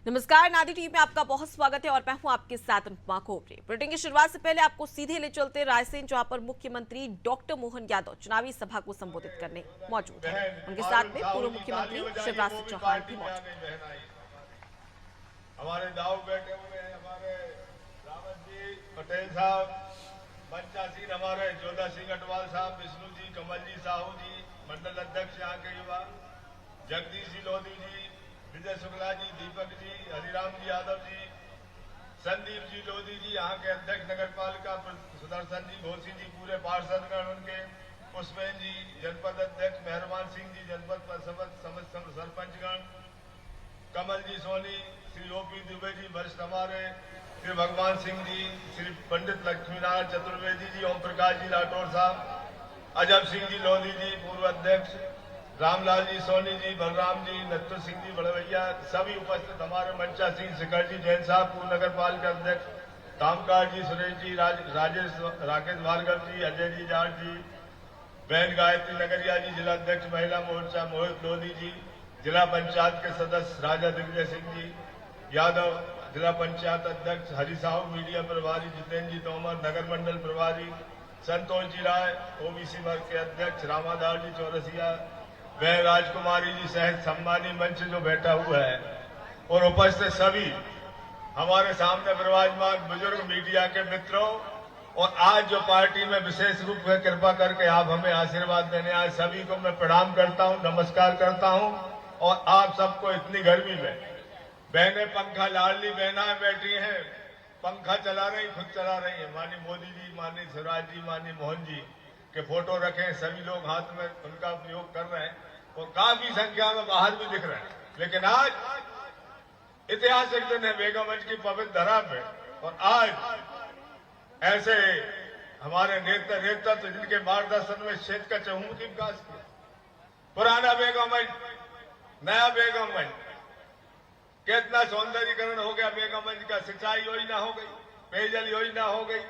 नमस्कार, नादी टीवी में आपका बहुत स्वागत है और मैं हूं आपके साथ अनुपमा खोपरे। बुलेटिन की शुरुआत से पहले आपको सीधे ले चलते रायसेन, जहां पर मुख्यमंत्री डॉक्टर मोहन यादव चुनावी सभा को संबोधित करने मौजूद हैं। उनके साथ में पूर्व मुख्यमंत्री शिवराज सिंह चौहान भी मौजूद हैं। हमारे दाऊ बैठे हुए हैं, हमारे रावत जी, पटेल साहब, पंचासीन हमारे जोधा सिंह अटवाल साहब, विष्णु जी, कमल जी, साहू जी, मंडल अध्यक्ष यहाँ के युवा, जगदीश जी लोधी जी, विजय शुक्ला जी, दीपक जी, हरिराम जी यादव जी, संदीप जी लोधी जी, यहाँ के अध्यक्ष नगर पालिका, सुदर्शन जी, घोसी जी, पूरे पार्षदगण उनके, पुष्पेन जी, जनपद अध्यक्ष मेहरबान सिंह जी, जनपद सरपंचगण, कमल जी सोनी, श्री ओपी दुबे जी, वरिष्ठ हमारे श्री भगवान सिंह जी, श्री पंडित लक्ष्मी नारायण चतुर्वेदी जी, ओम प्रकाश जी राठौर साहब, अजब सिंह जी लोधी जी, पूर्व अध्यक्ष रामलाल जी सोनी जी, बलराम जी, नत्थु सिंह जी बड़वैया, सभी उपस्थित हमारे मंचा सिंह शिखर जी, जैन साहब, पूर्व नगर पालिका अध्यक्ष कामकाज जी, सुरेश जी, राकेश भार्गव जी, अजय जी, जाट जी, बहन गायत्री नगरिया जी, जिला अध्यक्ष महिला मोर्चा मोहित लोधी जी, जिला पंचायत के सदस्य राजा दिग्विजय सिंह जी यादव, जिला पंचायत अध्यक्ष हरि साहू, मीडिया प्रभारी जितेंद्र जी तोमर, नगर मंडल प्रभारी संतोष जी राय, ओबीसी वर्ग के अध्यक्ष रामादास जी चौरसिया, वह राजकुमारी जी सहित सम्मानी मंच जो बैठा हुआ है और उपस्थित सभी हमारे सामने विराजमान बुजुर्ग मीडिया के मित्रों, और आज जो पार्टी में विशेष रूप में कृपा करके आप हमें आशीर्वाद देने आए, सभी को मैं प्रणाम करता हूं, नमस्कार करता हूं। और आप सबको इतनी गर्मी में बहनें पंखा लाडली बहनाएं बैठी हैं, पंखा चला रही, खुद चला रही है। माननीय मोदी जी, माननीय शिवराज जी, माननीय मोहन जी के फोटो रखे, सभी लोग हाथ में उनका उपयोग कर रहे हैं और काफी संख्या में बाहर भी दिख रहे हैं। लेकिन आज ऐतिहासिक दिन है बेगमगंज की पवित्र धरा पे, और आज ऐसे हमारे नेता तो जिनके मार्गदर्शन में क्षेत्र का चहुमुखी विकास किया, पुराना बेगमगंज, नया बेगमगंज, कितना सौंदर्यीकरण हो गया बेगमगंज का, सिंचाई योजना हो गई, पेयजल योजना हो गई,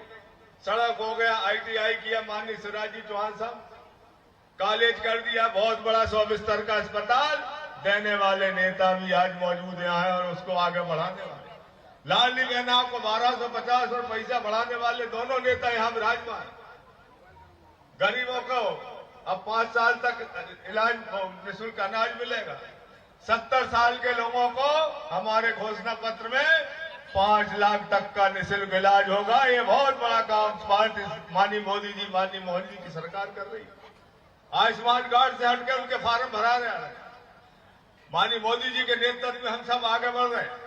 सड़क हो गया, ITI किया माननीय शिवराज जी चौहान साहब, कॉलेज कर दिया, बहुत बड़ा 100 बिस्तर का अस्पताल देने वाले नेता भी आज मौजूद यहाँ है और उसको आगे बढ़ाने वाले, लाडली बहना को 1250 और पैसा बढ़ाने वाले दोनों नेता यहाँ विराजमान। गरीबों को अब 5 साल तक इलाज निःशुल्क अनाज मिलेगा, 70 साल के लोगों को हमारे घोषणा पत्र में 5 लाख तक का निःशुल्क इलाज होगा। ये बहुत बड़ा काम माननीय मोदी जी, माननीय मोहन जी की सरकार कर रही है। आयुष्मान कार्ड से हटकर उनके फार्म भरा रहे हैं। माननीय मोदी जी के नेतृत्व में हम सब आगे बढ़ रहे हैं।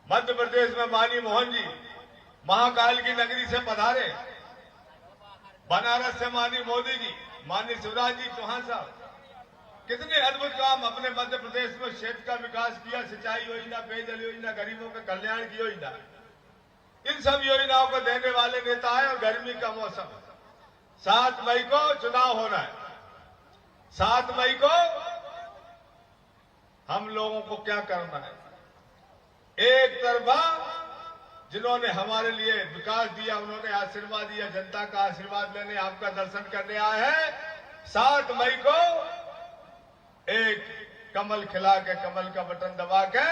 मध्य प्रदेश में माननीय मोहन जी महाकाल की नगरी से पधारे, बनारस से माननीय मोदी जी, माननीय शिवराज जी चौहान साहब, कितने अद्भुत काम अपने मध्य प्रदेश में क्षेत्र का विकास किया, सिंचाई योजना, पेयजल योजना, गरीबों के कल्याण की योजना, इन सब योजनाओं को देने वाले नेता है। और गर्मी का मौसम, 7 मई को चुनाव होना है। 7 मई को हम लोगों को क्या करना है? एक तरफा जिन्होंने हमारे लिए विकास दिया, उन्होंने आशीर्वाद दिया, जनता का आशीर्वाद लेने, आपका दर्शन करने आए हैं। 7 मई को एक कमल खिला के, कमल का बटन दबा के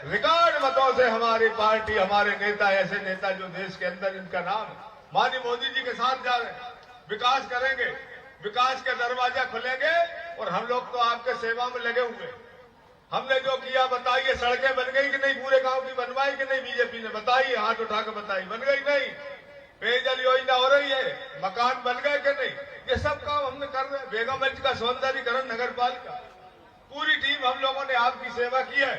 रिकॉर्ड मतों से हमारी पार्टी, हमारे नेता, ऐसे नेता जो देश के अंदर इनका नाम माननीय मोदी जी के साथ जा रहे हैं, विकास करेंगे, विकास के दरवाजा खुलेंगे। और हम लोग तो आपके सेवा में लगे हुए। हमने जो किया बताइए, सड़कें बन गई कि नहीं, पूरे गांव की बनवाई कि नहीं बीजेपी ने? बताइए, हाथ उठा के बताइए, बन गई नहीं? पेयजल योजना हो रही है, मकान बन गए कि नहीं? ये सब काम हमने कर रहे हैं। बेगमगंज का सौंदर्यीकरण, नगर पालिका, पूरी टीम हम लोगों ने आपकी सेवा की है।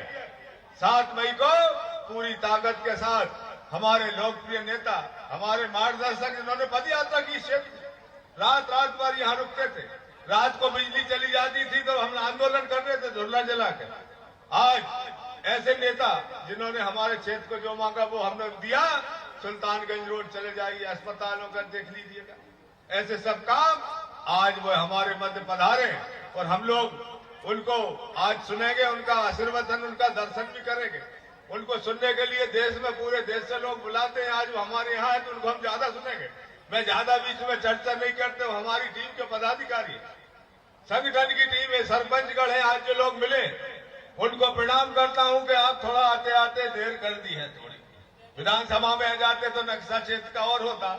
7 मई को पूरी ताकत के साथ हमारे लोकप्रिय नेता, हमारे मार्गदर्शक, जिन्होंने पदयात्रा की, रात भर यहाँ रुकते थे, रात को बिजली चली जाती थी तो हम आंदोलन कर रहे थे धुल्ला जला के। आज ऐसे नेता जिन्होंने हमारे क्षेत्र को जो मांगा वो हमने दिया। सुल्तानगंज रोड चले जाइए, अस्पतालों का देख लीजिएगा, ऐसे सब काम आज वो हमारे मध्य पधारे और हम लोग उनको आज सुनेंगे, उनका आशीर्वादन, उनका दर्शन भी करेंगे। उनको सुनने के लिए देश में, पूरे देश से लोग बुलाते हैं। आज वो हमारे यहाँ है तो उनको हम ज्यादा सुनेंगे। मैं ज्यादा बीच में चर्चा नहीं करते हूँ। हमारी टीम के पदाधिकारी, संगठन की टीम है, सरपंचगढ़ है, आज जो लोग मिले उनको प्रणाम करता हूं कि आप थोड़ा आते आते देर कर दी है थोड़ी। विधानसभा में जाते तो नक्शा क्षेत्र का और होता।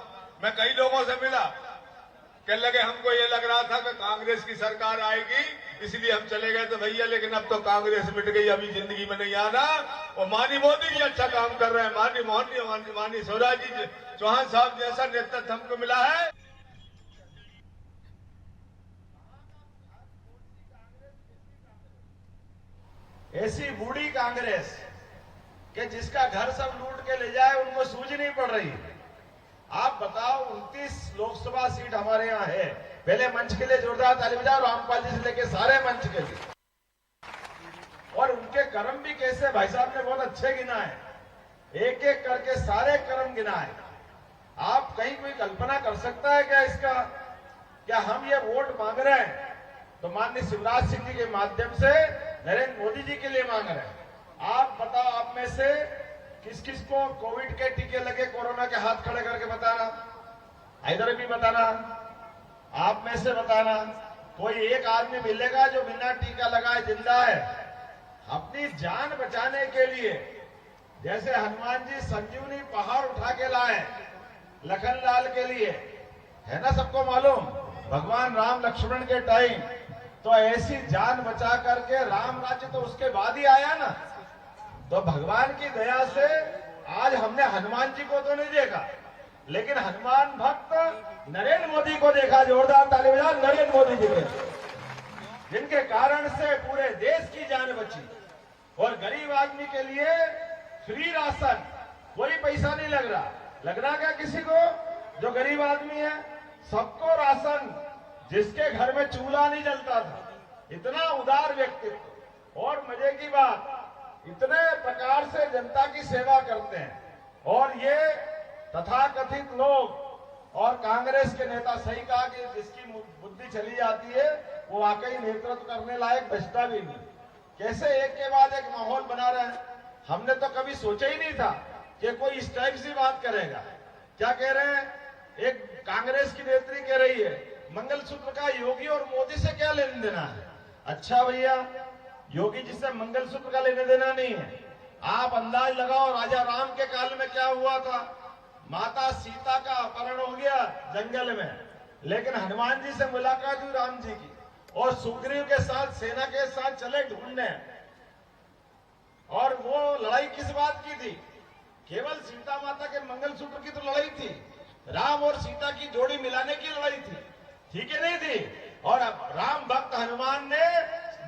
मैं कई लोगों से मिला, कहने लगे हमको ये लग रहा था कि कांग्रेस की सरकार आएगी इसलिए हम चले गए। तो भैया लेकिन अब तो कांग्रेस मिट गई, अभी जिंदगी में नहीं आना। और माननीय मोदी जी अच्छा काम कर रहे हैं, माननीय शिवराज जी चौहान साहब जैसा नेतृत्व हमको मिला है। ऐसी बूढ़ी कांग्रेस कि जिसका घर सब लूट के ले जाए उनको सूझ नहीं पड़ रही। आप बताओ 29 लोकसभा सीट हमारे यहाँ है। पहले मंच के लिए जोरदार ताली बजाओ, रामपाल जी से लेके सारे मंच के लिए। और उनके कर्म भी कैसे, भाई साहब ने बहुत अच्छे गिना है, एक एक करके सारे कर्म गिना है। आप कहीं कोई कल्पना कर सकता है क्या इसका? क्या हम ये वोट मांग रहे हैं तो माननीय शिवराज सिंह जी के माध्यम से नरेंद्र मोदी जी के लिए मांग रहे हैं। आप बताओ, आप में से किस किस को कोविड के टीके लगे? कोरोना के हाथ खड़े करके बताना, इधर भी बताना, आप में से बताना। कोई एक आदमी मिलेगा जो बिना टीका लगाए जिंदा है। अपनी जान बचाने के लिए जैसे हनुमान जी संजीवनी पहाड़ उठा के लाए लखनलाल के लिए, है ना सबको मालूम, भगवान राम लक्ष्मण के टाइम। तो ऐसी जान बचा करके राम राज्य तो उसके बाद ही आया ना। तो भगवान की दया से आज हमने हनुमान जी को तो नहीं देखा, लेकिन हनुमान भक्त नरेंद्र मोदी को देखा। जोरदार ताली बजाओ नरेंद्र मोदी जी के, जिनके कारण से पूरे देश की जान बची। और गरीब आदमी के लिए फ्री राशन, कोई पैसा नहीं लग रहा। लग रहा क्या किसी को? जो गरीब आदमी है सबको राशन, जिसके घर में चूल्हा नहीं जलता था। इतना उदार व्यक्तित्व। और मजे की बात, इतने प्रकार से जनता की सेवा करते हैं। और ये तथाकथित लोग और कांग्रेस के नेता, सही कहा कि जिसकी बुद्धि चली जाती है वो वाकई नेतृत्व करने लायक बचता भी नहीं। कैसे एक के बाद एक माहौल बना रहे हैं। हमने तो कभी सोचा ही नहीं था कि कोई इस टाइप से बात करेगा। क्या कह रहे हैं? एक कांग्रेस की नेत्री कह रही है मंगलसूत्र का योगी और मोदी से क्या लेने देना है। अच्छा भैया, योगी जी से मंगलसूत्र का लेने देना नहीं है। आप अंदाज लगाओ राजा राम के काल में क्या हुआ था। माता सीता का अपहरण हो गया जंगल में, लेकिन हनुमान जी से मुलाकात हुई राम जी की, और सुग्रीव के साथ सेना के साथ चले ढूंढने। और वो लड़ाई किस बात की थी? केवल सीता माता के मंगलसूत्र की तो लड़ाई थी, राम और सीता की जोड़ी मिलाने की लड़ाई थी, ठीक है नहीं थी? और अब राम भक्त हनुमान ने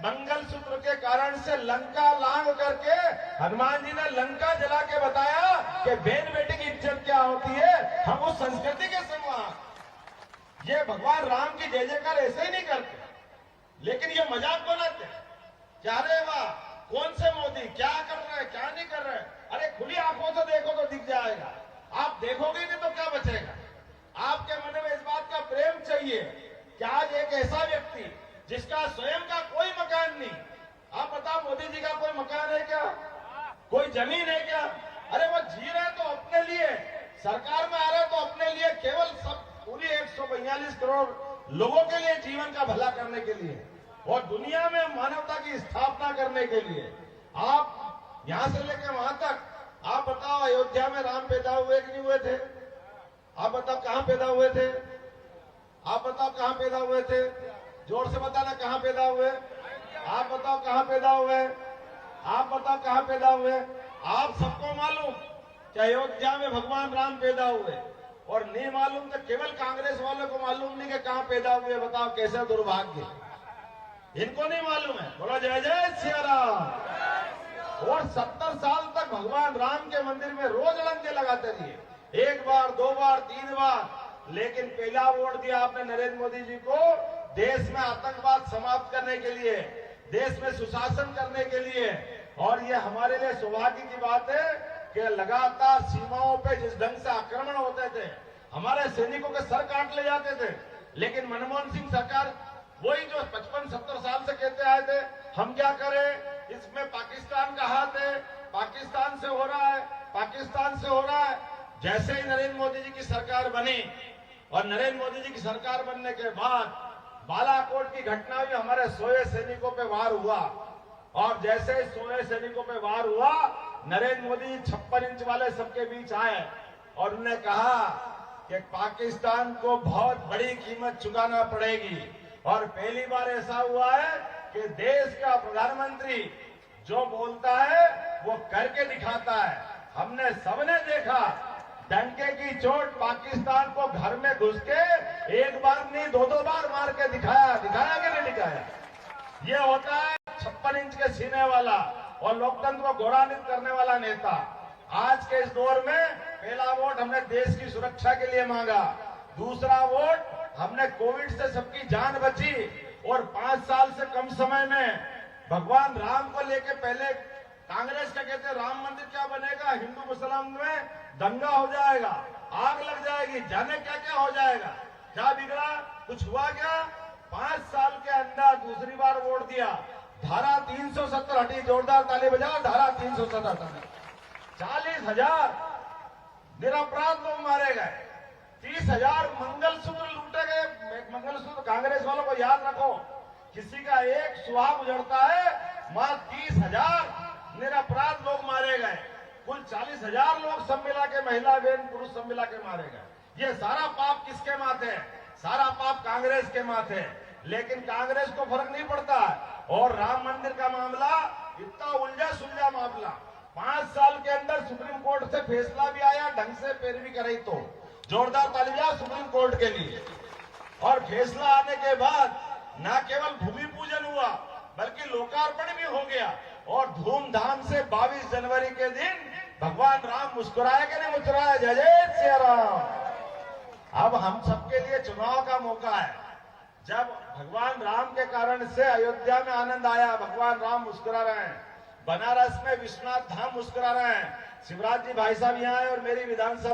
मंगलसूत्र के कारण से लंका लांग करके हनुमान जी ने लंका जला के बताया कि बहन बेटी की इज्जत क्या होती है, हम उस संस्कृति के सम्मान। ये भगवान राम की जय जयकार ऐसे ही नहीं करते, लेकिन ये मजाक बनाते हैं। क्या रे वाह, कौन से मोदी क्या कर रहे हैं, क्या नहीं कर रहे हैं। अरे खुली आंखों से देखो तो दिख जाएगा। आप देखोगे नहीं तो क्या बचेगा? आपके मन में इस बात का प्रेम चाहिए कि आज एक ऐसा व्यक्ति जिसका स्वयं का कोई मकान नहीं, आप बताओ मोदी जी का कोई मकान है क्या? कोई जमीन है क्या? अरे वो जी रहे तो अपने लिए, सरकार में आ रहे तो अपने लिए, केवल सब पूरी 142 करोड़ लोगों के लिए जीवन का भला करने के लिए और दुनिया में मानवता की स्थापना करने के लिए। आप यहां से लेकर वहां तक, आप बताओ अयोध्या में राम पैदा हुए कि नहीं हुए थे? आप बताओ कहां पैदा हुए थे? आप बताओ कहां पैदा हुए थे? जोर से बताना कहां पैदा हुए? आप बताओ कहां पैदा हुए? आप बताओ कहां पैदा हुए? आप सबको मालूम कि अयोध्या में भगवान राम पैदा हुए, और नहीं मालूम तो केवल कांग्रेस वालों को मालूम नहीं कि कहां पैदा हुए। बताओ कैसे दुर्भाग्य, इनको नहीं मालूम है। बोलो जय जय सिया राम। और 70 साल तक भगवान राम के मंदिर में रोज लंके लगाते रहिए, 1 बार 2 बार 3 बार, लेकिन पहला वोट दिया आपने नरेंद्र मोदी जी को देश में आतंकवाद समाप्त करने के लिए, देश में सुशासन करने के लिए। और ये हमारे लिए सौभाग्य की बात है कि लगातार सीमाओं पे जिस ढंग से आक्रमण होते थे, हमारे सैनिकों के सर काट ले जाते थे, लेकिन मनमोहन सिंह सरकार वही जो 55-70 साल से कहते आए थे हम क्या करें, इसमें पाकिस्तान का हाथ है, पाकिस्तान से हो रहा है, पाकिस्तान से हो रहा है। जैसे ही नरेंद्र मोदी जी की सरकार बनी और नरेंद्र मोदी जी की सरकार बनने के बाद बालाकोट की घटना भी हमारे सोए सैनिकों पे वार हुआ, और जैसे 16 सैनिकों पे वार हुआ, नरेंद्र मोदी 56 इंच वाले सबके बीच आए और उन्होंने कहा कि पाकिस्तान को बहुत बड़ी कीमत चुकाना पड़ेगी। और पहली बार ऐसा हुआ है कि देश का प्रधानमंत्री जो बोलता है वो करके दिखाता है। हमने सबने देखा डंके की चोट पाकिस्तान को घर में घुस के एक बार नहीं 2-2 बार मार के दिखाया कि नहीं दिखाया। ये होता है 56 इंच के सीने वाला और लोकतंत्र को गौरवान्वित करने वाला नेता। आज के इस दौर में पहला वोट हमने देश की सुरक्षा के लिए मांगा, दूसरा वोट हमने कोविड से सबकी जान बची और 5 साल से कम समय में भगवान राम को लेके पहले कांग्रेस का कहते राम मंदिर क्या बनेगा, हिंदू मुसलमान में दंगा हो जाएगा, आग लग जाएगी, जाने क्या क्या हो जाएगा। क्या बिगड़ा, कुछ हुआ क्या? 5 साल के अंदर दूसरी बार वोट दिया, धारा 370 हटी, जोरदार ताली बजाओ, धारा 370 हटी। 40,000 निरपराध लोग मारे गए, 30,000 मंगलसूत्र लूटे गए। मंगलसूत्र कांग्रेस वालों को याद रखो, किसी का एक सुहाग उजड़ता है, वहां 30,000 निरपराध लोग मारे गए। कुल 40,000 लोग सब मिला के, महिला बहन पुरुष सब मिला के मारे गए। ये सारा पाप किसके माथे है? सारा पाप कांग्रेस के माथे है। लेकिन कांग्रेस को फर्क नहीं पड़ता। और राम मंदिर का मामला इतना उलझा सुलझा मामला, 5 साल के अंदर सुप्रीम कोर्ट से फैसला भी आया, ढंग से पैरवी कराई तो जोरदार तालियां सुप्रीम कोर्ट के लिए। और फैसला आने के बाद न केवल भूमि पूजन हुआ बल्कि लोकार्पण भी हो गया और धूमधाम से 22 जनवरी के दिन भगवान राम मुस्कुराए कि नहीं मुस्कुराए? जय जय श्री राम। अब हम सबके लिए चुनाव का मौका है। जब भगवान राम के कारण से अयोध्या में आनंद आया, भगवान राम मुस्कुरा रहे हैं, बनारस में विश्वनाथ धाम मुस्कुरा रहे हैं, शिवराज जी भाई साहब यहाँ आए और मेरी विधानसभा